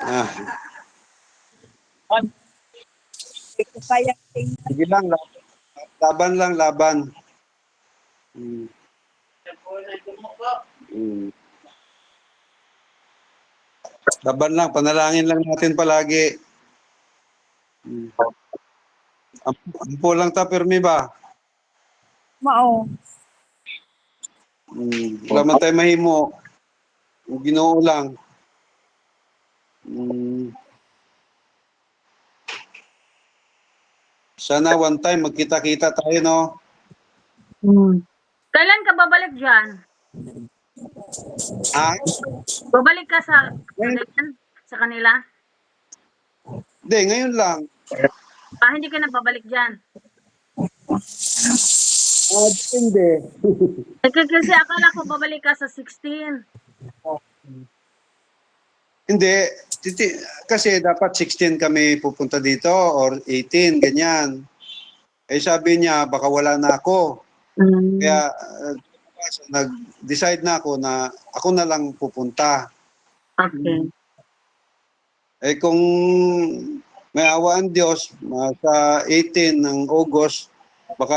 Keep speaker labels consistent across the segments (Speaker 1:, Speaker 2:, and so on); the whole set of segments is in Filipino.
Speaker 1: Ah,
Speaker 2: Kaya
Speaker 1: sige lang, laban lang, laban. Laban lang, panalangin lang natin palagi. Ampo lang ta, permi ba?
Speaker 2: mao.
Speaker 1: Wala man tayo mahimo. Ginoo lang. Sana one time magkita-kita tayo, no?
Speaker 3: Kailan ka babalik dyan?
Speaker 1: Ah?
Speaker 3: Babalik ka sa
Speaker 1: Ngayon,
Speaker 3: Cagayan? Sa kanila?
Speaker 1: hindi, ngayon lang.
Speaker 3: Hindi ka na babalik dyan.
Speaker 1: Hindi.
Speaker 3: Kasi akala ko babalik ka sa 16.
Speaker 1: Hindi. Kasi dapat 16 kami pupunta dito or 18, ganyan. Eh sabi niya, baka wala na ako. Kaya nag-decide na ako na ako na lang pupunta.
Speaker 3: Okay.
Speaker 1: Eh kung may awa ang Diyos, sa 18 ng August, baka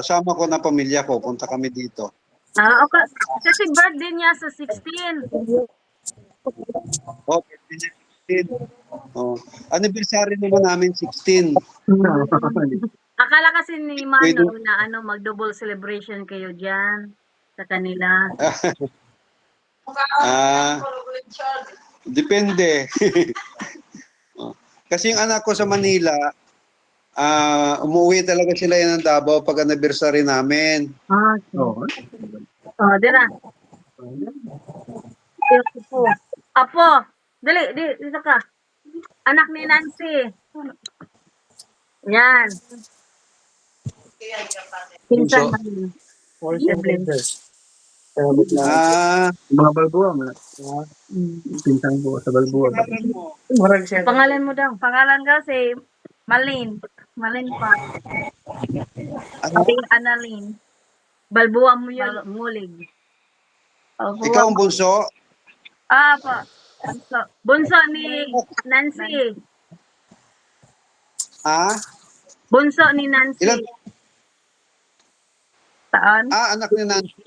Speaker 1: sama ko na pamilya ko, punta kami dito.
Speaker 3: Okay. Kasi birthday niya sa 16.
Speaker 1: Okay, 16. Oh. Anniversary naman namin 16.
Speaker 3: Akala kasi ni Mano na mag-double celebration kayo dyan sa kanila.
Speaker 1: Depende. Kasi yung anak ko sa Manila, umuwi talaga sila yan ng Davao pag anniversary namin.
Speaker 3: Dira. Apo, dali, dito ka. Anak ni Nancy. Yan. Pinsan namin.
Speaker 4: Mga Balboa, pinsan ko sa Balboa.
Speaker 3: Pangalan mo daw. Pangalan kasi Malin. Malin pa. Ating Annalyn. Balboa mo yun, ngulig.
Speaker 1: Ikaw ang bunso?
Speaker 3: Po. Bunso ni Nancy. Bunso ni Nancy. Saan?
Speaker 1: Anak ni Nancy.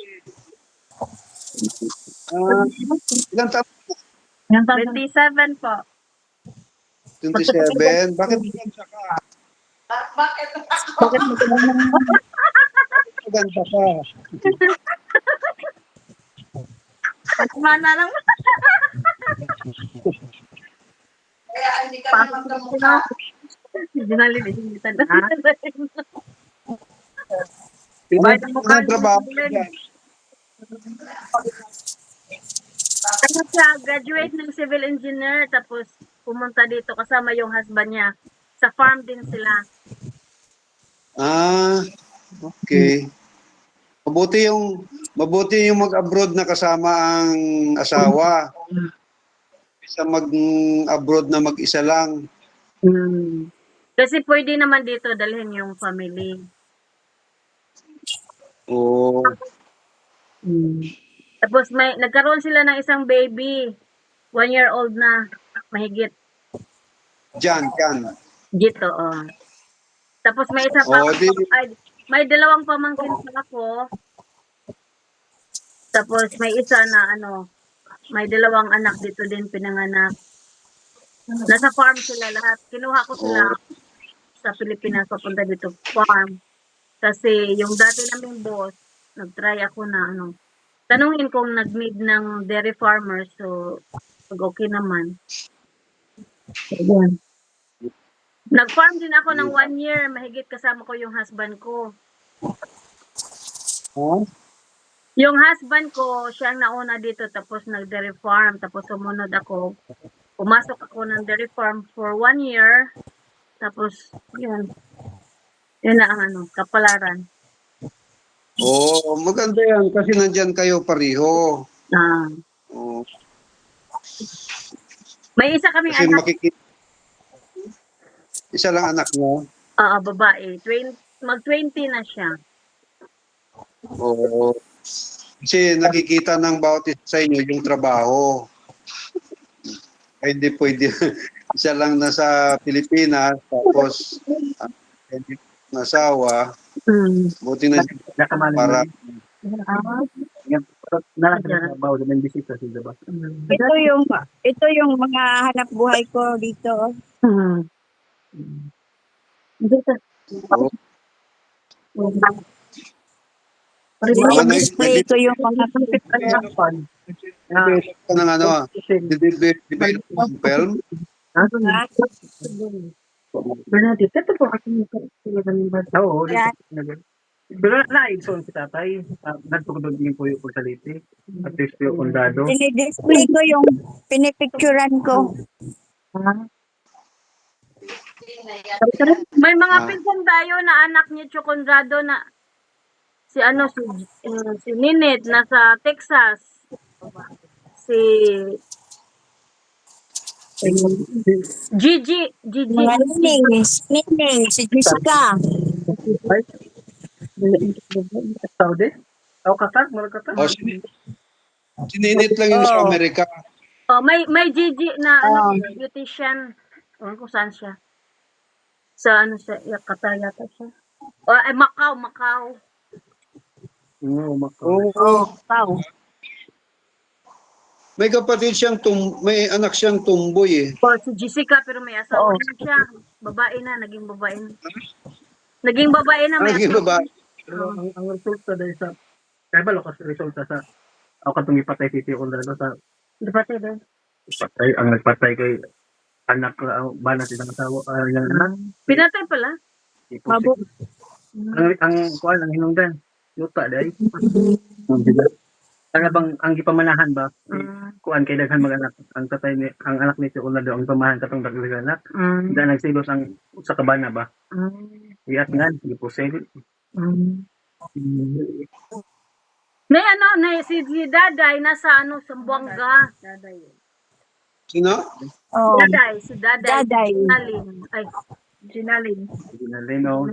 Speaker 1: Ilang taon?
Speaker 3: 27 po.
Speaker 1: 27. Bakit maganda ka?
Speaker 2: Bakit
Speaker 1: Maganda ka.
Speaker 3: Mana lang.
Speaker 2: kaya hindi ka na magkamukha?
Speaker 1: Anong trabaho?
Speaker 3: Graduate ng civil engineer tapos pumunta dito kasama yung husband niya. Sa farm din sila.
Speaker 1: Okay. Mabuti yung mag-abroad na kasama ang asawa. Isa mag-abroad na mag-isa lang.
Speaker 3: Kasi pwede naman dito dalhin yung family. Tapos nagkaroon sila ng isang baby. 1-year-old na. Mahigit.
Speaker 1: Diyan.
Speaker 3: Dito, Tapos may isa pa may dalawang pamangkin pa ako. Tapos may isa na may dalawang anak dito din pinanganak. Nasa farm sila lahat. Kinuha ko sila sa Pilipinas papunta dito farm. Kasi yung dati naming boss, nag-try ako na tanungin kung nag-need ng dairy farmer. So, okay naman. Ayan. Nag-farm din ako ng 1 year. Mahigit kasama ko yung husband ko. Yung husband ko, siya ang nauna dito tapos nag-dairy farm. Tapos sumunod ako. Pumasok ako ng dairy farm for 1 year. Tapos, yun. Yun na ang kapalaran.
Speaker 1: Maganda yan kasi nandyan kayo pareho.
Speaker 3: May isa kaming
Speaker 1: Kasi
Speaker 3: anak.
Speaker 1: Isa lang anak mo?
Speaker 3: Babae. Mag-20 na siya.
Speaker 1: Kasi nakikita ng bawat isa sa inyo yung trabaho. hindi pwede. Isa lang nasa Pilipinas, tapos hindi nasawa. Buti na
Speaker 4: Nakamali
Speaker 1: para
Speaker 4: Nakatrabaho naman bisita sa diba?
Speaker 2: Ito yung mga hanap buhay ko dito. Display ko yung mga
Speaker 1: ng ano, develop ng film.
Speaker 3: Bernadette, ito po kasi
Speaker 4: Oo,
Speaker 2: Yan.
Speaker 4: pero na-ipon si tatay. Nagtugtog din po yung saliti. At least yung kondado.
Speaker 2: Dinidisplay ko yung pinipicturan ko.
Speaker 3: May mga
Speaker 1: Ah.
Speaker 3: pinsan tayo na anak ni Choconrado na si si Ninit nasa Texas. Si Gigi
Speaker 2: Mga Nining, si Jessica.
Speaker 4: Saudi? O Qatar? Mara Qatar?
Speaker 1: O, sininit lang yung sa Amerika.
Speaker 3: Oh, may Gigi na beautician. Ewan ko saan siya. Sa ano siya, Qatar yata siya. Ay, Macau.
Speaker 4: Oo, Macau.
Speaker 1: Oo.
Speaker 2: Wow.
Speaker 1: May kapatid siyang may anak siyang tumboy eh.
Speaker 3: O si Jessica pero may asawa
Speaker 2: Oo.
Speaker 3: na siya. Babae na, naging babae na. Naging babae na, may
Speaker 1: Naging
Speaker 3: asawa.
Speaker 1: babae.
Speaker 4: Pero ang resulta dahil sa kaya ba lokas resulta sa ako katong ipatay si Tio Conrado sa
Speaker 3: Babae din.
Speaker 4: ipatay ang nagpatay kay anak ba na silang asawa yung anak
Speaker 3: Pinatay pala.
Speaker 2: Mabuk.
Speaker 4: ang kuan ang hinungdan yuta dai ang bang ang gipamanahan ba kuan kay daghan mag anak ang tatay ni ang anak ni Tio Conrado ang gipamahan katong daghan anak da nagsilos ang sa kabana ba iyat nga gipusel
Speaker 3: Si Daday nasa Sambuanga.
Speaker 1: Sino?
Speaker 2: Oh.
Speaker 3: Si Daday.
Speaker 2: Daday.
Speaker 3: Ginalin.
Speaker 4: Ginalino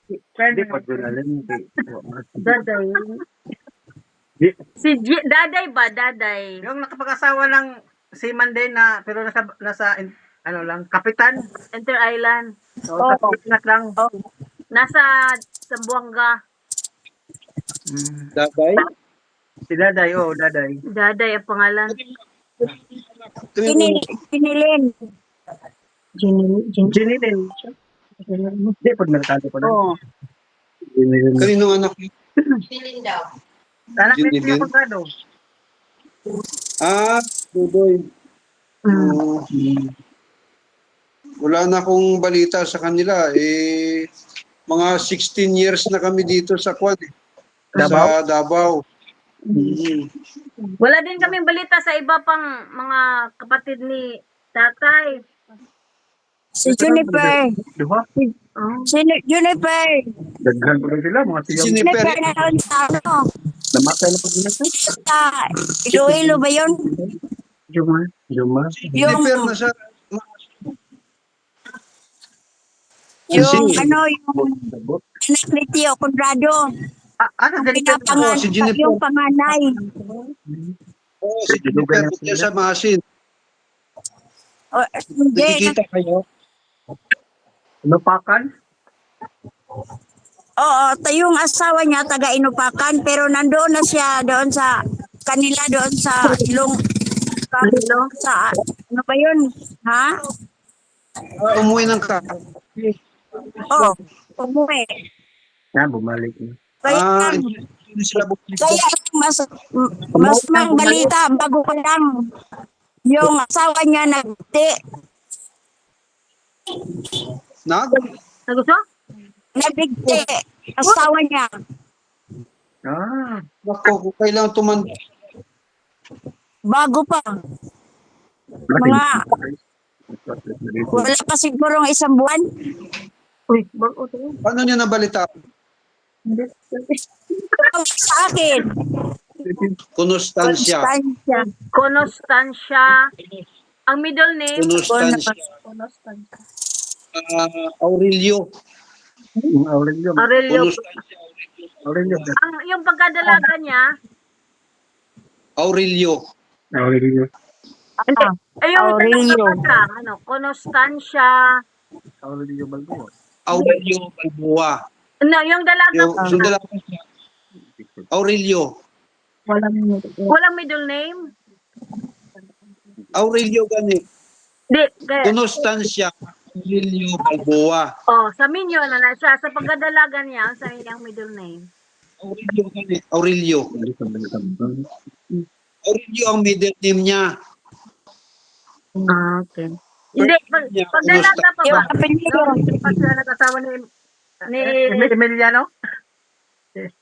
Speaker 4: di pa ginalin
Speaker 3: Daday. Daday ba? Daday.
Speaker 5: Yung nakapag-asawa ng si Manday na pero nasa ano lang kapitan.
Speaker 3: Inter-island.
Speaker 5: So,
Speaker 2: Oh.
Speaker 5: kapitan lang.
Speaker 2: Oh.
Speaker 3: Nasa Sambuanga.
Speaker 1: Daday?
Speaker 5: Si Daday, Daday.
Speaker 3: Daday ang pangalan.
Speaker 2: Kinilin.
Speaker 5: Jinilin.
Speaker 4: di pa merkado pa na
Speaker 3: Oo.
Speaker 1: Kaninong anak niyo?
Speaker 5: Anak ni
Speaker 1: Jinilin?
Speaker 5: Tio Conrado.
Speaker 1: Tudoy. Wala na akong balita sa kanila. Mga 16 years na kami dito sa Kwan. Sa Davao.
Speaker 3: Wala din kaming balita sa iba pang mga kapatid ni tatay.
Speaker 2: Si Juniper.
Speaker 4: diba
Speaker 2: Si Juniper.
Speaker 4: daghan pa rin sila mga siyang
Speaker 1: Juniper.
Speaker 2: Juniper na doon sa
Speaker 4: namatay na pag ginasa
Speaker 2: sa Iloilo ba yun?
Speaker 4: Juma
Speaker 1: Juniper na sa...
Speaker 2: Yung
Speaker 1: Si-
Speaker 2: yung anak ni Tio Conrado.
Speaker 5: Ano
Speaker 2: Ang
Speaker 5: ganito?
Speaker 2: pinapangan,
Speaker 1: si Juniper.
Speaker 2: yung panganay.
Speaker 1: Si Juniper dyan sa Masin.
Speaker 2: Hindi,
Speaker 1: Nakikita kayo?
Speaker 4: lupakan
Speaker 2: oo, yung asawa niya taga Inupakan pero nandoon na siya doon sa kanila doon sa ilong sa ano ba yun? Ha?
Speaker 1: Umuwi ng
Speaker 2: Oo, umuwi.
Speaker 4: bumalik na
Speaker 2: Kaya,
Speaker 1: hindi sila bumalik.
Speaker 2: kaya mas mang balita bago ko lang yung asawa niya nagti
Speaker 3: Nagusto?
Speaker 2: nabigti asawa niya.
Speaker 1: Ako, kailangan tumanda.
Speaker 2: Bago pa. Mga wala pa sigurong isang buwan.
Speaker 3: Uy, bago to.
Speaker 1: Paano niya nabalita?
Speaker 2: Sa akin.
Speaker 1: Constancia.
Speaker 3: Constancia. Ang middle name?
Speaker 1: Constancia.
Speaker 3: Constancia.
Speaker 1: Aurelio.
Speaker 4: Aurelio
Speaker 3: Aurelio.
Speaker 4: Aurelio
Speaker 3: Yung pagkadalaga niya,
Speaker 1: Aurelio.
Speaker 4: Aurelio
Speaker 3: Ay, yung
Speaker 2: Aurelio.
Speaker 3: dalaga ano, Constancia.
Speaker 4: Aurelio Balboa.
Speaker 1: Aurelio Balboa.
Speaker 3: No, yung dalaga
Speaker 1: Yung sundala ko siya. Aurelio.
Speaker 3: walang middle name.
Speaker 1: Aurelio gani.
Speaker 3: Di, kaya,
Speaker 1: Constancia Aurelio Balboa.
Speaker 3: oh, sa minyo na siya. Sa pagdadalaga niya, sa iyang middle name.
Speaker 1: Aurelio gani. Aurelio. Aurelio ang middle name niya.
Speaker 3: Ah, okay. Hindi, pagdalaga pa ba?
Speaker 2: Yung apelyido.
Speaker 5: No, hindi pa sila nag-asawa ni Emiliano?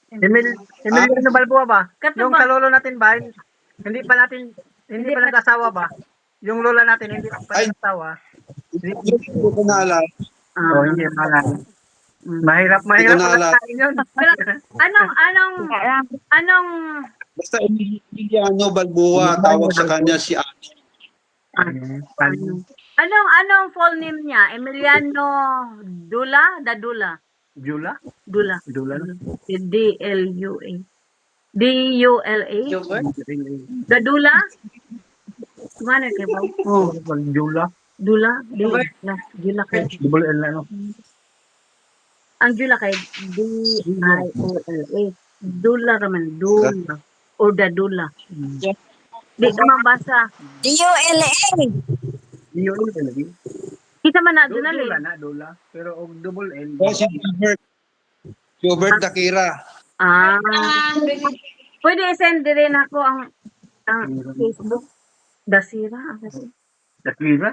Speaker 5: Emiliano Balboa ba? Yung kalolo natin ba? Hindi pa nag-asawa ba? Yung lola natin hindi pa
Speaker 1: Ay.
Speaker 5: nag-asawa.
Speaker 1: Hindi ko naalala.
Speaker 5: Oh, hindi na. Mahirap
Speaker 1: Hindi ko naalala.
Speaker 5: pagkain yun.
Speaker 3: Anong
Speaker 1: Basta Emiliano Balboa, tawag sa kanya si
Speaker 3: anong full name niya? Emiliano Dula? Dadula?
Speaker 5: Jula?
Speaker 3: Dula.
Speaker 5: Jula.
Speaker 3: D-L-U-A. D-U-L-A? Dadula? Kumano kayo ba?
Speaker 1: Oh.
Speaker 5: Jula.
Speaker 3: Dula? Dula kay.
Speaker 5: Double L ano?
Speaker 3: Ang Dula kay D-I-O-L-A. Dula raman. Dula. O Dadula. Di ka mabasa.
Speaker 2: D-U-L-A.
Speaker 5: Jula.
Speaker 3: Kita man na doon
Speaker 5: Dula na, Dula. Pero og double L.
Speaker 1: Oh, si Gilbert Dakira.
Speaker 3: Ah. Pwede i-send din ako ang Facebook. Dasira.
Speaker 5: Dakira?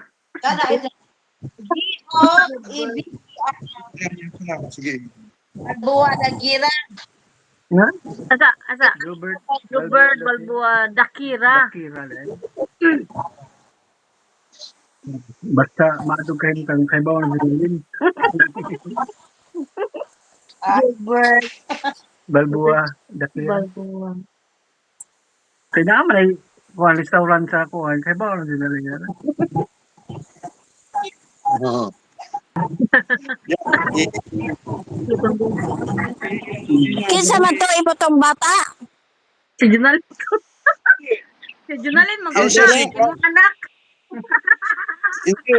Speaker 1: Sige.
Speaker 2: Balboa Dagira.
Speaker 3: Asa. Robert Balboa Dakira.
Speaker 5: Dakira din. Basta maadog kayo kang kay bawang din.
Speaker 2: Gilbert
Speaker 5: Balboa, Dakira.
Speaker 3: Balboa.
Speaker 5: Kaya naman ay kuha restaurant sa kuha. Kaya bawang din na rin.
Speaker 1: Oo.
Speaker 2: Kinsa man to imo tong bata?
Speaker 3: Si Junalin. Si Junalin mag-usap.
Speaker 1: Yes,
Speaker 3: Yung anak.
Speaker 1: Hindi.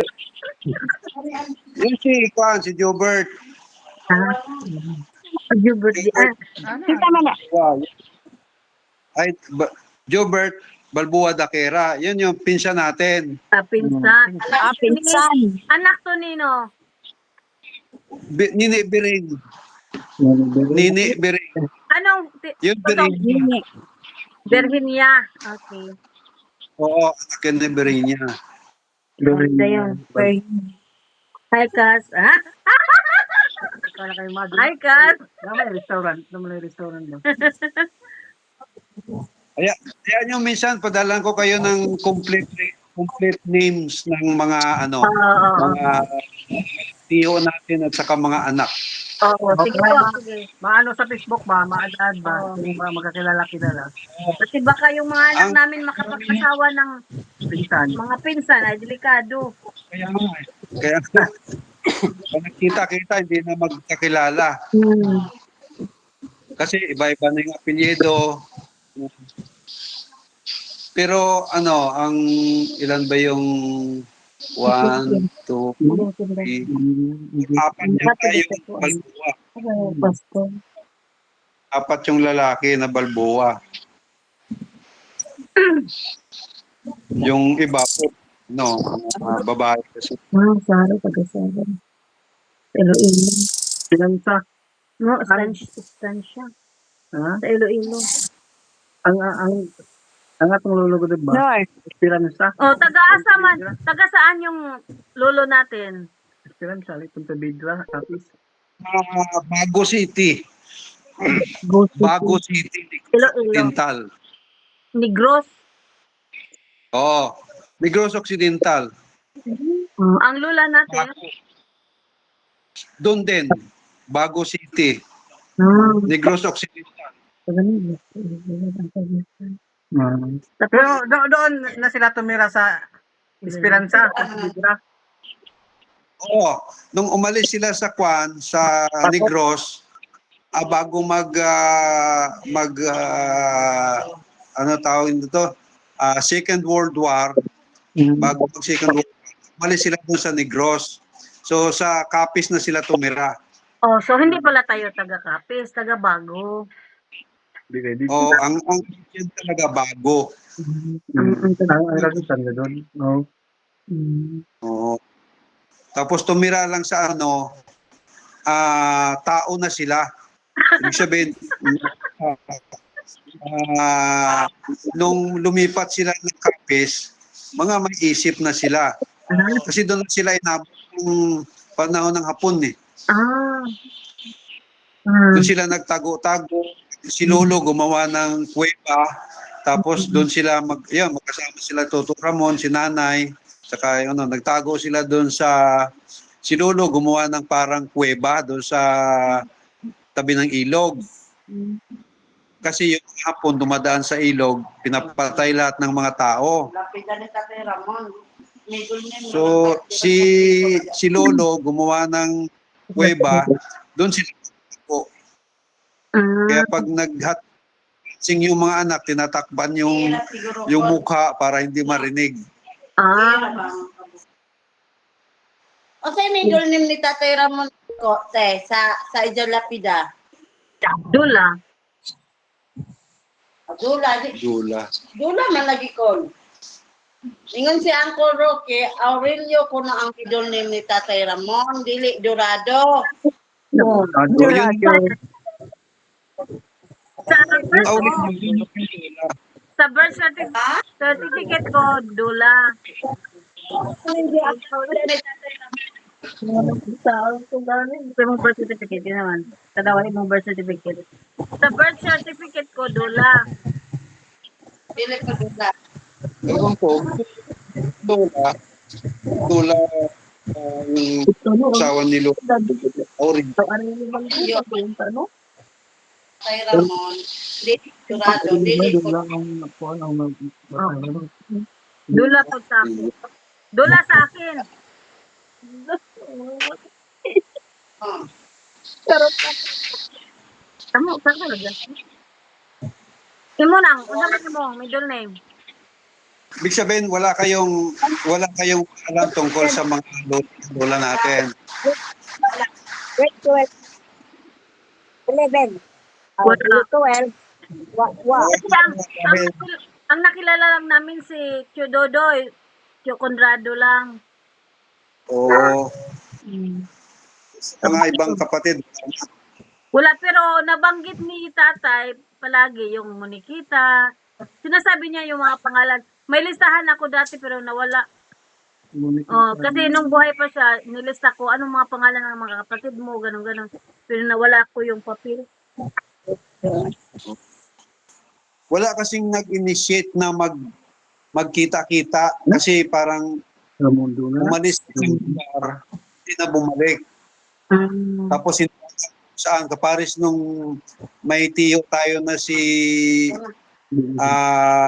Speaker 1: Yung si Gilbert.
Speaker 3: Gilbert.
Speaker 2: Kinsa man na?
Speaker 1: Wow. Ay, Gilbert Balboa Dakira. Yun yung pinsa natin.
Speaker 3: Pinsan.
Speaker 2: Pinsan.
Speaker 3: Anak to nino.
Speaker 1: Nini Biring. Nini Biring.
Speaker 3: Anong
Speaker 1: Yung Biring.
Speaker 3: Virginia. Okay.
Speaker 1: Oo, akin ni Biring niya.
Speaker 3: Ganda yun. Hi, Cas. Ha?
Speaker 5: Kaya kayo madog.
Speaker 3: Hi, Cas.
Speaker 5: Naman yung restaurant ba?
Speaker 1: Kaya nyo minsan, padalan ko kayo ng complete names ng mga mga tiyo natin at saka mga anak.
Speaker 3: Oo, sige po. Sige.
Speaker 5: Maano sa Facebook ba? Maadaan ba? Kung ba magkakilala-kilala?
Speaker 3: Kasi baka yung mga anak namin makapagpasawa ng
Speaker 5: Pinsan.
Speaker 3: mga pinsan ay delikado.
Speaker 1: Kaya nga eh. Kaya pag nagkita-kita, hindi na magkakilala. Kasi iba-iba na yung apelyido. Pero ang ilan ba yung 1, 2, 3, 4 na tayo Balboa. Apat yung lalaki na Balboa. Yung iba po, babae kasi.
Speaker 3: Saro, pag-asawa. Iloilo.
Speaker 5: Pinansa.
Speaker 3: No, Estancia.
Speaker 5: Ha?
Speaker 3: Sa Iloilo.
Speaker 5: Ang atong lolo ko diba?
Speaker 2: North.
Speaker 5: Esperanza.
Speaker 3: Oh, taga-asa man. Taga saan yung lolo natin?
Speaker 5: Esperanza, Punta Bidra, Tapis.
Speaker 1: Bago City. Bago City.
Speaker 3: Iloilo.
Speaker 1: Occidental.
Speaker 3: Negros.
Speaker 1: Oo. Negros Occidental.
Speaker 3: Ang lula natin.
Speaker 1: Doon din. Bago City. Negros Occidental.
Speaker 5: Pero doon na sila tumira sa Esperanza, Bidra.
Speaker 1: Oo. Nung umalis sila sa sa Negros, bago ano tawag nito? Second World War, bago mag second war. Umalis sila doon sa Negros. So sa Capiz na sila tumira.
Speaker 3: Oh, so hindi pala tayo taga Capiz, taga Bago.
Speaker 1: O ang yun talaga bago.
Speaker 4: Ang ragusan na doon. No.
Speaker 1: Oo. Tapos tumira lang sa tao na sila. Ibig sabihin, nung lumipat sila ng Capiz, mga may isip na sila. Kasi doon sila inabot ng panahon ng Hapon eh.
Speaker 3: Ah.
Speaker 1: Doon sila nagtago-tago. Si Lolo gumawa ng kuweba. Tapos doon sila magkasama sila Toto Ramon, si Nanay. Saka nagtago sila doon si Lolo gumawa ng parang kuweba doon sa tabi ng ilog. Kasi yung hapon dumadaan sa ilog, pinapatay lahat ng mga tao. So si Lolo gumawa ng kuweba, doon sila po. Kaya pag sing yung mga anak, tinatakban yung mukha para hindi marinig.
Speaker 6: O sa middle name ni Tatay Ramon ko, sa Ijo Lapida.
Speaker 3: Dula.
Speaker 1: Dula.
Speaker 6: Dula man lagi ko. Ingon si Uncle Roque, Aurelio ko na ang middle name ni Tatay Ramon, dili Dorado.
Speaker 3: Sa birth certificate ko, Dula. Sa mong birth certificate, yun naman. Tadawin mong birth certificate. Sa birth certificate ko, Dula.
Speaker 6: Dili ko Dula.
Speaker 1: Ewan ko, Dula, yung asawa ni Lolo.
Speaker 6: Tatay Ramon, dili Dorado, dili ko.
Speaker 3: Dula po sa akin. Dula sa akin. Tamo, saan ka lagyan? Imo nang, unsa mo, middle name.
Speaker 1: Ibig sabihin, wala kayong alam tungkol sa mga lola natin.
Speaker 2: Grade 12. 11.
Speaker 3: Wala.
Speaker 2: 12. Wow.
Speaker 3: Kasi ang nakilala lang namin si Tio Dodoy, Tio Conrado lang.
Speaker 1: Oo. Mga ibang kapatid.
Speaker 3: Wala, pero nabanggit ni tatay palagi yung Monikita. Sinasabi niya yung mga pangalan. May listahan ako dati pero nawala. Oh, kasi nung buhay pa siya, nilista ko anong mga pangalan ng mga kapatid mo, ganun-ganun. Pero nawala ko yung papel.
Speaker 1: Wala kasing nag-initiate na magkita-kita kasi parang umalis ng lugar, hindi na bumalik. Tapos saan kapares nung may tiyo tayo na si ano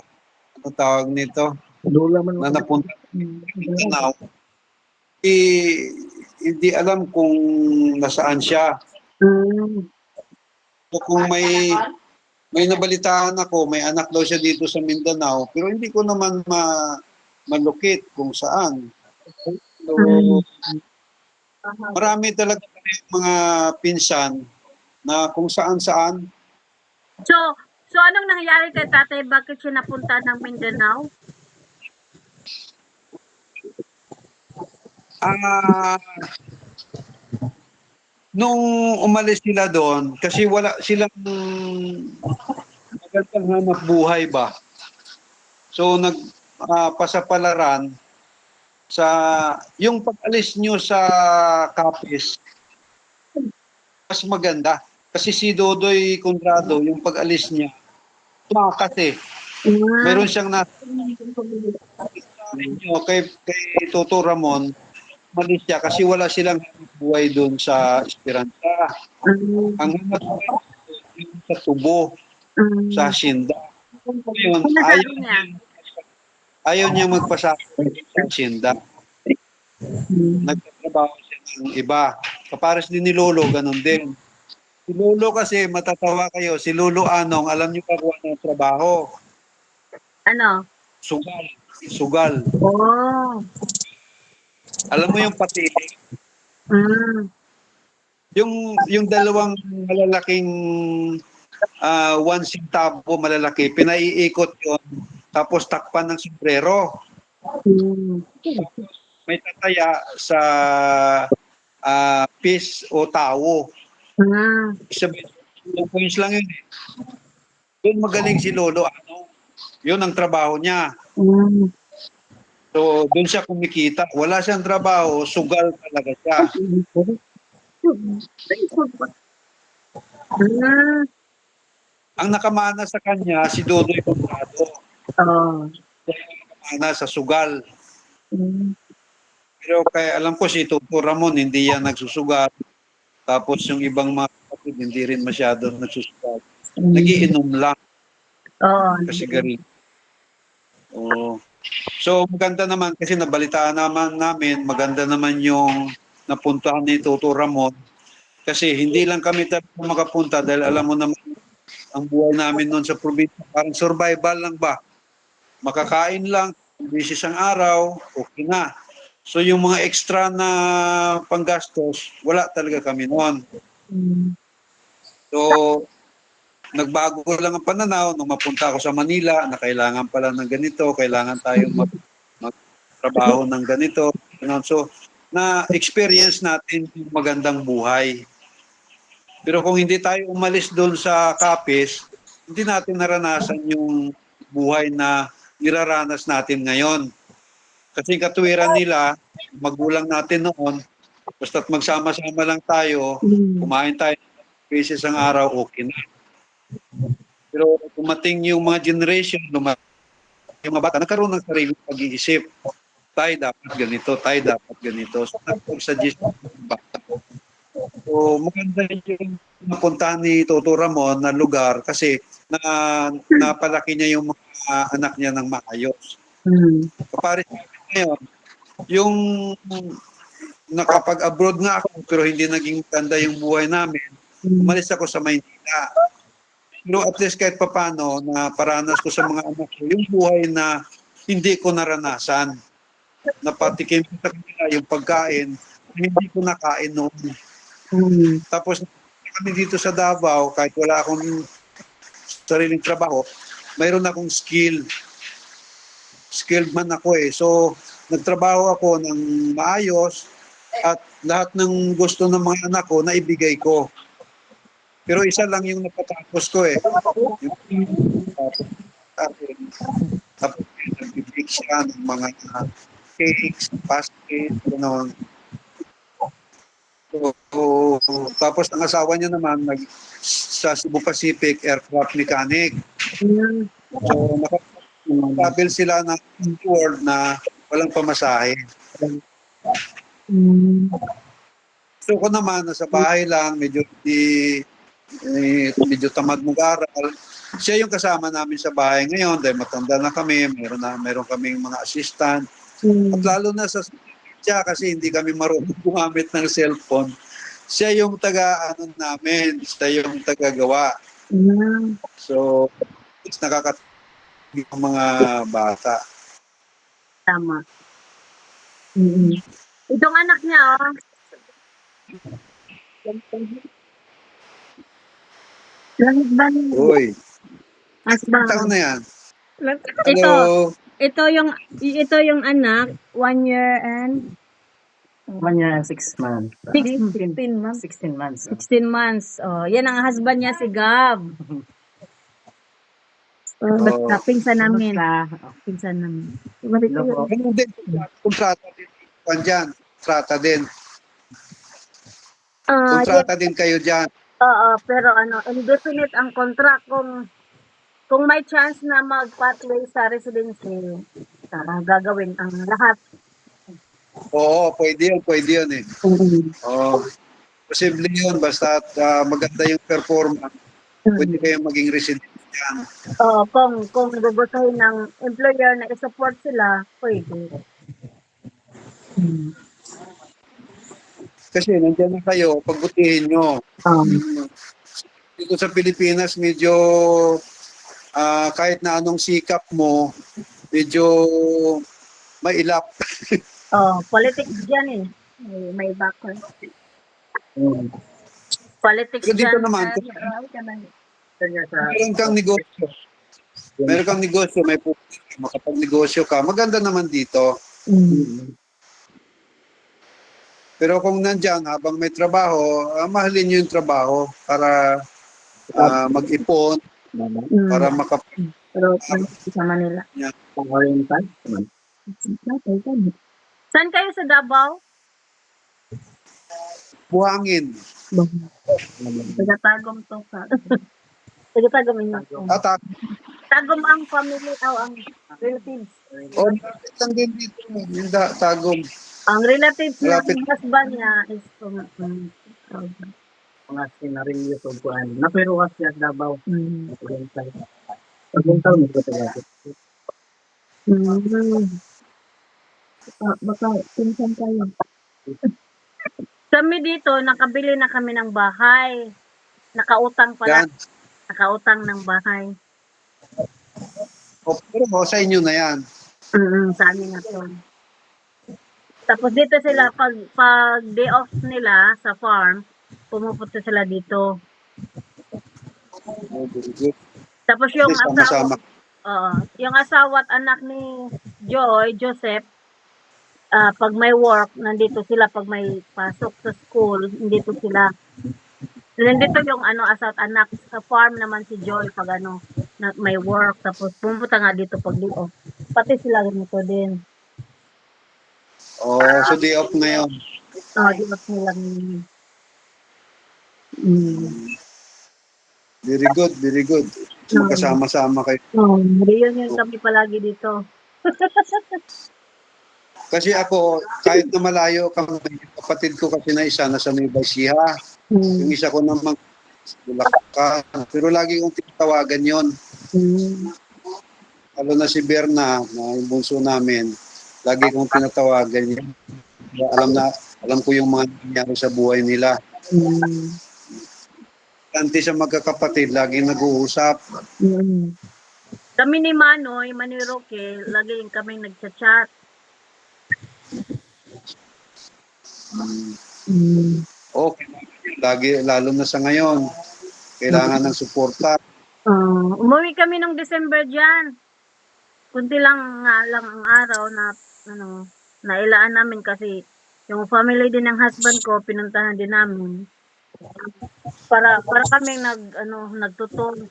Speaker 1: tawag nito? Na napunta Mindanao. Hindi alam kung nasaan siya. O kung may nabalitaan ako, may anak daw siya dito sa Mindanao, pero hindi ko naman malukit kung saan. So, marami talaga mga pinsan na kung saan-saan.
Speaker 3: So anong nangyari kay tatay? Bakit siya napunta ng Mindanao?
Speaker 1: Nung umalis sila doon, kasi wala silang magandang hanap buhay ba. So pasapalaran sa yung pag-alis nyo sa Capiz, mas maganda. Kasi si Dodoy Conrado, yung pag-alis niya, tumakas eh. Meron siyang kay Toto Ramon, malis siya kasi wala silang buhay doon sa Esperanza. Ang hanap buhay sa Tubo, sa Hacienda. Ngayon, ayaw niya magpasakot sa Hacienda. Nagtatrabaho siya ng iba. Kapares din ni Lolo, ganun din. Si Lolo kasi, matatawa kayo, si Lolo Anong, alam niyo pa kuha ng trabaho.
Speaker 3: Ano?
Speaker 1: Sugal. sugal.
Speaker 3: Oh.
Speaker 1: Alam mo yung patili,
Speaker 3: Mm.
Speaker 1: yung dalawang malalaking 1 centavo malalaki, pinaiikot yun, tapos takpan ng sombrero.
Speaker 3: Mm.
Speaker 1: May tataya sa piece o tao.
Speaker 3: Mm.
Speaker 1: Sabi, 2 points lang yun eh. Yun magaling si Lolo, yun ang trabaho niya.
Speaker 3: Mm.
Speaker 1: So, doon siya kumikita. Wala siyang trabaho, sugal talaga siya.
Speaker 3: Mm.
Speaker 1: Ang nakamana sa kanya, si Dodoy Comprado.
Speaker 3: Oh.
Speaker 1: Nakamana sa sugal.
Speaker 3: Mm.
Speaker 1: Pero kaya alam ko si Toto Ramon, hindi yan nagsusugal. Tapos yung ibang mga kapatid, hindi rin masyado nagsusugal. Nagiinom lang
Speaker 3: Oh.
Speaker 1: kasi galing. Oo. So maganda naman kasi nabalitaan naman namin, maganda naman yung napuntahan ni Toto Ramon kasi hindi lang kami talaga makapunta dahil alam mo naman ang buhay namin noon sa probinsya parang survival lang ba. Makakain lang, bisis ang araw, okay na. So yung mga extra na panggastos, wala talaga kami noon.
Speaker 3: Mm.
Speaker 1: So nagbago ko lang ang pananaw nung mapunta ako sa Manila na kailangan pala ng ganito, kailangan tayong magtrabaho ng ganito. So, na-experience natin yung magandang buhay. Pero kung hindi tayo umalis doon sa Capiz, hindi natin naranasan yung buhay na niraranas natin ngayon. Kasi katuwiran nila, magulang natin noon, basta't magsama-sama lang tayo, kumain tayo beses ang araw, okay na. Pero dumating yung mga generation, yung mga bata, nagkaroon ng sariling pag-iisip. Tayo dapat ganito, tayo dapat ganito. So, nagpag-suggest yung bata. So, maganda yung napuntahan ni Toto Ramon na lugar kasi napalaki niya yung mga anak niya ng maayos.
Speaker 3: Mm.
Speaker 1: Kapare ngayon, yung nakapag-abroad nga ako pero hindi naging ganda yung buhay namin, umalis ako sa Maynila. Pero at least kahit papano na paranas ko sa mga anak ko, yung buhay na hindi ko naranasan. Napatikim ko sa kanila yung pagkain na hindi ko nakain noon.
Speaker 3: Mm.
Speaker 1: Tapos kami dito sa Davao, kahit wala akong sariling trabaho, mayroon akong skill. Skilled man ako eh. So, nagtrabaho ako ng maayos at lahat ng gusto ng mga anak ko, naibigay ko. Pero isa lang yung napatapos ko eh. Tapos nag-bake siya ng mga cakes, pastries, gano'n. So, tapos ang asawa niya naman sa Cebu Pacific aircraft mechanic. So, nakatravel sila ng world na walang pamasahe. So ko naman, nasa bahay lang, medyo tamad mag-aral. Siya yung kasama namin sa bahay ngayon dahil matanda na kami, meron kaming mga assistant. At lalo na sa siya kasi hindi kami marunong gumamit ng cellphone. Siya yung namin, siya yung taga-gawa. So, nakakatulong yung mga bata.
Speaker 3: Tama. Mm-hmm. Itong anak niya, oh. Langit ba niya?
Speaker 1: Uy,
Speaker 3: Asbang.
Speaker 1: taon na yan?
Speaker 3: Ito, ito yung anak, 1 year and
Speaker 4: 1 year and 6 months.
Speaker 3: 16 months.
Speaker 4: 16 months.
Speaker 3: 16 months. Oh, yan ang husband niya si Gab. Basta pinsan namin. Pinsan namin.
Speaker 1: Ganun din, kontrata din. Dyan, kontrata din. Kontrata din kayo dyan.
Speaker 3: Oo, pero indefinite ang contract kung may chance na mag-pathway sa residency, gagawin ang lahat.
Speaker 1: Oo, pwede yun eh. Oo. Posible yun, basta maganda yung performance. Pwede kayong maging resident dyan.
Speaker 3: Oo, kung gugustuhin ng employer na i-support sila, pwede.
Speaker 1: Kasi nandiyan na kayo, pagbutihin nyo. Dito sa Pilipinas, medyo kahit na anong sikap mo, medyo mailap.
Speaker 3: Oh, politics dyan eh. May background. Politics
Speaker 1: Pero dito
Speaker 3: dyan.
Speaker 1: naman, kung
Speaker 4: Kanya sa
Speaker 1: meron kang negosyo, may makapag-negosyo ka, maganda naman dito. Pero kung nandyan, habang may trabaho, mahalin nyo yung trabaho para mag-ipon, para
Speaker 3: Pero sa Manila.
Speaker 4: Oriental.
Speaker 3: Saan kayo sa Davao?
Speaker 1: buhangin.
Speaker 3: Taga-Tagum to sa. Taga-Tagum yun.
Speaker 1: At
Speaker 3: Tagum ang family ang relatives.
Speaker 1: o, lang din dito, yung Tagum.
Speaker 3: Ang relatives niya,
Speaker 1: Malapit.
Speaker 3: ang husband niya is from
Speaker 4: Mga sinarilyo sa buwan. Napero ka siya Davao.
Speaker 3: mm.
Speaker 4: Oriental. Oriental mo ko talaga.
Speaker 3: Baka pinsan kayo. Kami dito, nakabili na kami ng bahay. Nakautang pala.
Speaker 1: Yan.
Speaker 3: Nakautang ng bahay.
Speaker 1: O, pero sa inyo na yan.
Speaker 3: Sa amin na to. Tapos dito sila, pag day off nila sa farm, pumupunta sila dito. Tapos yung asawa,
Speaker 1: Sama-sama.
Speaker 3: yung asawa at anak ni Joseph, pag may work, nandito sila. Pag may pasok sa school, nandito sila. Nandito yung asawa at anak. Sa farm naman si Joy pag may work. Tapos pumunta nga dito pag day off. Pati sila ganito din.
Speaker 1: Oh, so day off ngayon.
Speaker 3: Day off nila.
Speaker 1: Very good, very good. Magkasama-sama kayo.
Speaker 3: Reunion kami palagi dito.
Speaker 1: Kasi ako, kahit na malayo kami, kapatid ko kasi na isa nasa Nueva Ecija. Yung isa ko namang Bulacan. Pero lagi kong tinatawagan yon. Lalo na si Berna, na yung bunso namin. Lagi kong tinatawagan yun. Alam ko yung mga nangyari sa buhay nila. Tanti sa magkakapatid, lagi nag-uusap.
Speaker 3: Kami ni Manoy, Maniroque, lagi kami nagchat-chat.
Speaker 1: Okay. Lagi, lalo na sa ngayon. Kailangan ng suporta.
Speaker 3: Umuwi kami nung December dyan. Kunti lang ang araw na nailaan namin kasi yung family din ng husband ko pinuntahan din namin. Para kami nagtutulong.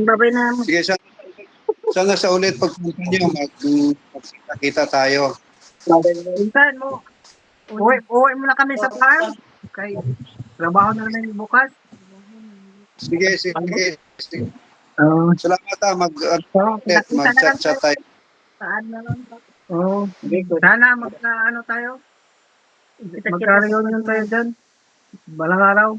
Speaker 3: Babay na.
Speaker 1: Sige, sana sa ulit pagpunta nyo, magkita tayo.
Speaker 5: Pinsan mo. Uwi mo na kami sa farm. Kay trabaho na namin bukas.
Speaker 1: Sige. Salamat mag-chat tayo.
Speaker 3: Saan na lang ba?
Speaker 5: Sana tayo. Magka-reunion tayo dyan. Balang araw.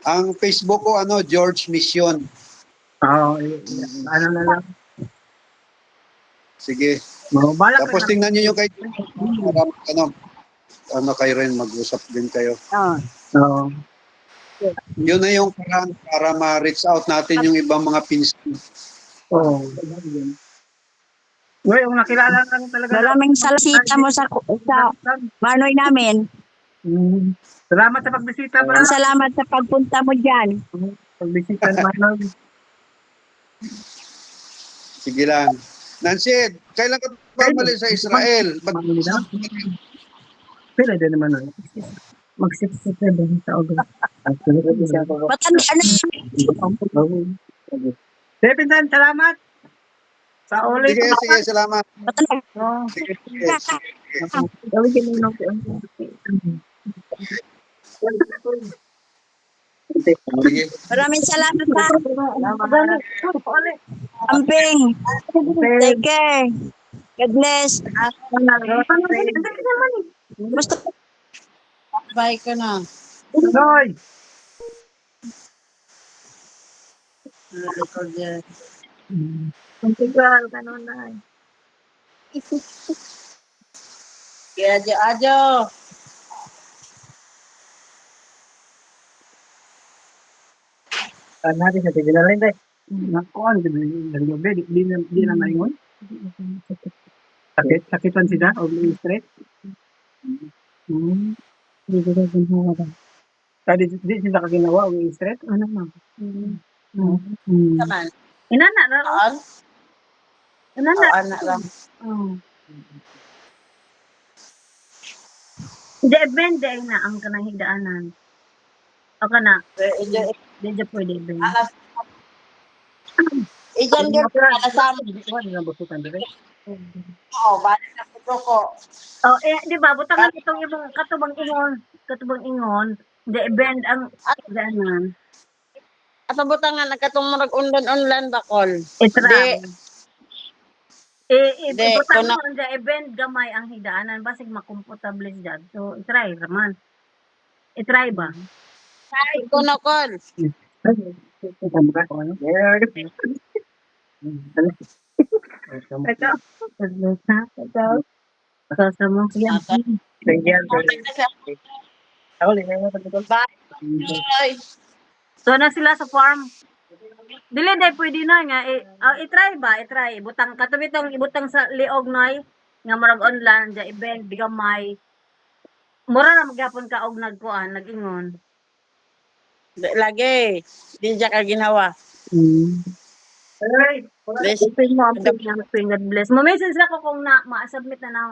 Speaker 1: Ang Facebook ko, George Mission.
Speaker 5: Na lang.
Speaker 1: Sige.
Speaker 5: Balak
Speaker 1: Tapos tingnan nyo yung kay para kayo rin mag-usap din kayo. Yun na yung parang para ma-reach out natin yung ibang mga pinsan.
Speaker 5: Yung nakilala namin talaga.
Speaker 2: Maraming salasita mo sa Manoy namin.
Speaker 5: Salamat sa pagbisita.
Speaker 2: Salamat sa pagpunta mo dyan.
Speaker 5: Pagbisita naman.
Speaker 1: Sige lang. Nancy, kailan ka babalik sa Israel?
Speaker 5: Pila din naman. Mag-67 sa August.
Speaker 2: Matanda na.
Speaker 5: Pinsan, salamat. Sa ulit.
Speaker 1: Sige, salamat.
Speaker 2: Matanda.
Speaker 1: Sige. Sige.
Speaker 2: Maraming salamat pa. Amping. Take care. God bless. Gusto
Speaker 6: Bye ka na.
Speaker 5: Noy!
Speaker 3: Integral, ganun na.
Speaker 6: Kaya adyo.
Speaker 4: natin sa tigil na rin tayo. Nakuan, dari gabi, di na maingon. Sakitan sila, o stress.
Speaker 2: Di ko na ginawa ba?
Speaker 4: Di sila kaginawa, o stress.
Speaker 2: Ano ma?
Speaker 6: Taman.
Speaker 3: Inana ra.
Speaker 6: Aan?
Speaker 3: Inana.
Speaker 6: Anak lang.
Speaker 3: Hindi, event day na ang kanang higdaanan. O kana, di dyan pwede event.
Speaker 6: Ijan yun, alasama.
Speaker 4: Di na busutan dire.
Speaker 6: Oo, balik na po ko.
Speaker 3: Oh, di ba, butangan itong ibang katubang ingon, the event ang higdaanan.
Speaker 6: At abutan nga, nagkatumurag undan-undan bakol.
Speaker 3: Itram.
Speaker 6: Di,
Speaker 3: Ibutang
Speaker 6: kuna-
Speaker 3: mo ang the event gamay ang higdaanan, basig makomportable dyan. So, itry raman. Itry ba?
Speaker 6: Ay, kunokol.
Speaker 4: Kamukha ko ano.
Speaker 3: Ito. Ito. Sasa mo.
Speaker 4: Ako, hindi na pagkakal.
Speaker 6: Bye.
Speaker 3: So, na sila sa farm. Dili day pwede na nga i-try ba? I-try. Ibutang katubitong ibutang sa liog noy nga marag online ja event bigamay. Mura na magyapon ka og nagkuan, nag-ingon.
Speaker 6: Lagi. Di siya ka ginawa. Bless.
Speaker 3: Open mo ang pin God bless. Mo-message lang ko kung ma-submit na na.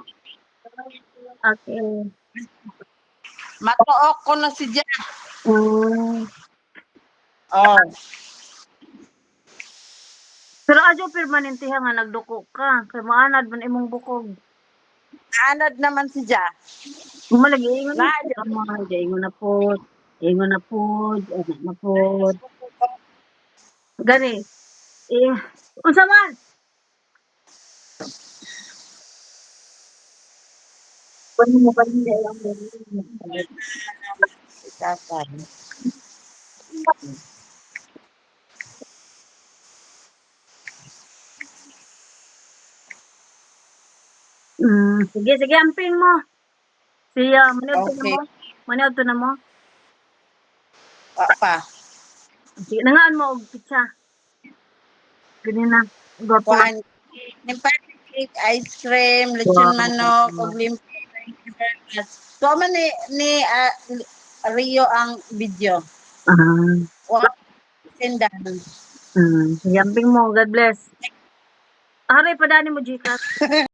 Speaker 3: Okay.
Speaker 6: Matuok ko na si Jan.
Speaker 3: Mm.
Speaker 6: Oh.
Speaker 3: Pero adyo permanente nga nagduko ka. Kay maanad man imong bukog.
Speaker 6: Anad naman si Jan.
Speaker 3: Malagi ingon na.
Speaker 6: Nadyo.
Speaker 3: Tama, ingon na po. Ingon na po. Anak na po. Gani. Unsa man? Pwede mo pa hindi alam
Speaker 6: Ikakan.
Speaker 3: Sige, sige, amping mo. Siya, maniod to na
Speaker 6: Okay.
Speaker 3: mo. Maniod to na mo.
Speaker 6: Pa.
Speaker 3: Sige, nangaan mo og pizza. Gani na. Gwapo.
Speaker 6: Kuhan. Nimpati cake, ice cream, lechon manok, ug limpi. So man ni Rio ang video. Wa tindahan.
Speaker 3: Sige, amping mo. God bless. Aray, padani mo, Gcash.